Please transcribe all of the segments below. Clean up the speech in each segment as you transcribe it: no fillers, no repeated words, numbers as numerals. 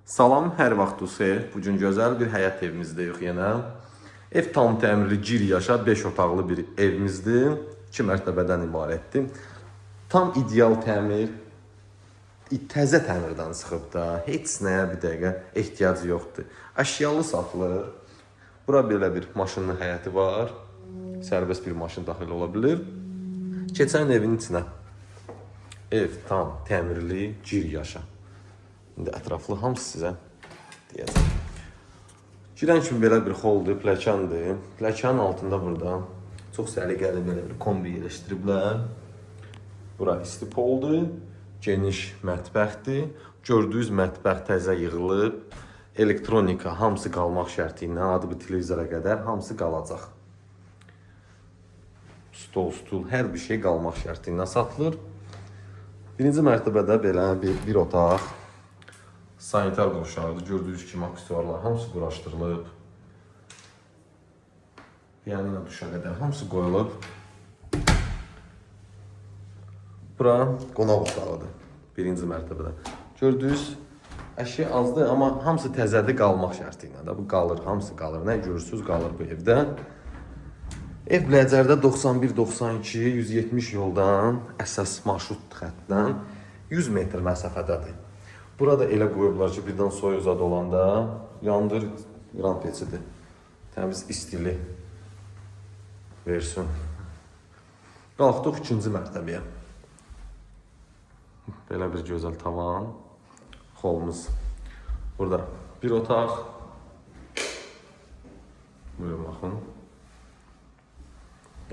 Salam, hər vaxtınız xeyir. Bu gün gözəl bir həyət evimizdəyik yenə. Ev tam təmirli, gir yaşa, 5 otaqlı bir evimizdir. 2 mərtəbədən ibarətdir. Tam ideal təmir, təzə təmirdən çıxıb da, heç nəyə bir dəqiqə ehtiyac yoxdur. Əşyalı satılır. Bura belə bir maşınlı həyəti var. Sərbəst bir maşın daxil ola bilir. Keçən evin içinə. Ev tam təmirli, gir yaşa. İndi ətraflı hamısı sizə deyəcəm. Girən kimi belə bir xoldur, pləkandır. Pləkanın altında burada çox səliqəli belə bir kombi yerləşdiriblər. Bura isti poldur, geniş mətbəxdir. Gördüyünüz mətbəx təzə yığılıb. Elektronika hamısı qalmaq şərti ilə, adı bu televizora qədər hamısı qalacaq. Stol, stul, hər bir şey qalmaq şərti ilə satılır. Birinci mərtəbədə belə bir otaq. Sanitar qovşağıdır. Gördüyünüz kimi aksesuarlar hamısı quraşdırılıb. Piyanino duşa qədər hamısı qoyulub. Bura qonaq otağıdır. Birinci mərtəbədə. Gördüyünüz əşya azdır, amma hamısı təzədir qalmaq şərti ilə. Bu qalır, hamısı qalır. Nə görürsünüz qalır bu evdə. Ev Bilecərdə 91-92, 170 yoldan, əsas marşrut xətdən 100 metr məsafədədir. Burada elə qoyublar ki, birdən soyuq zad olanda yandır, qran peçidir. Təmiz istili versin. Qalxdıq ikinci mərtəbəyə. Belə bir gözəl tavan, xolumuz. Burada bir otaq. Buyurun, baxın.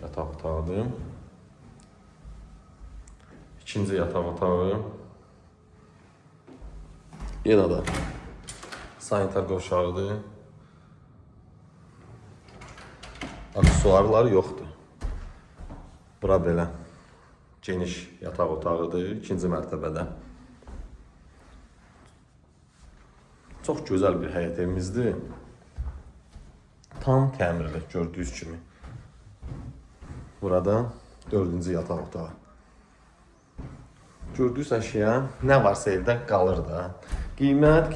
Yataq otağıdır. İkinci yataq otağı. Yenə də sanitar qovşağıdır. Aksesuarlar yoxdur. Bura belə geniş yataq otağıdır, ikinci mərtəbədə. Çox gözəl bir həyət evimizdir. Tam təmirli, gördüyünüz kimi. Burada 4-cü yataq otağı. Gördüyünüz əşya nə varsa evdə qalır da. Qiymət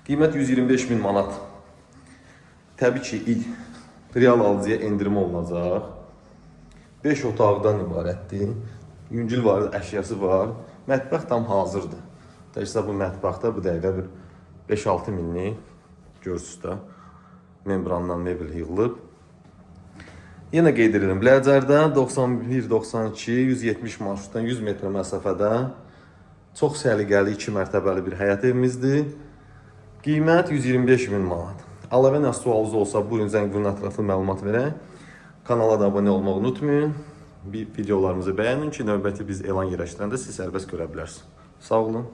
125.000 manat. Təbii ki, real alıcıya endirim olunacaq. 5 otaqdan ibarətdir. Yüngül var, əşyası var. Mətbəx tam hazırdır. Təkcə bu mətbəxdə bu dəqiqə bir 5-6 minlik görürsünüz də membrandan mebel yığılıb. Yenə qeyd edirəm, Bilecərdə 91-92, 170 marşrutdan 100 metr məsafədə çox səliqəli 2 mərtəbəli bir həyət evimizdir. Qiymət 125.000 manat. Əlavə nə sualınız olsa, buyurun zəng vurun, ətraflı məlumat verək. Kanala da abunə olmağı unutmayın. Videolarımızı bəyənin ki, növbəti biz elan yerləşdirəndə siz sərbəst görə bilərsiniz. Sağ olun.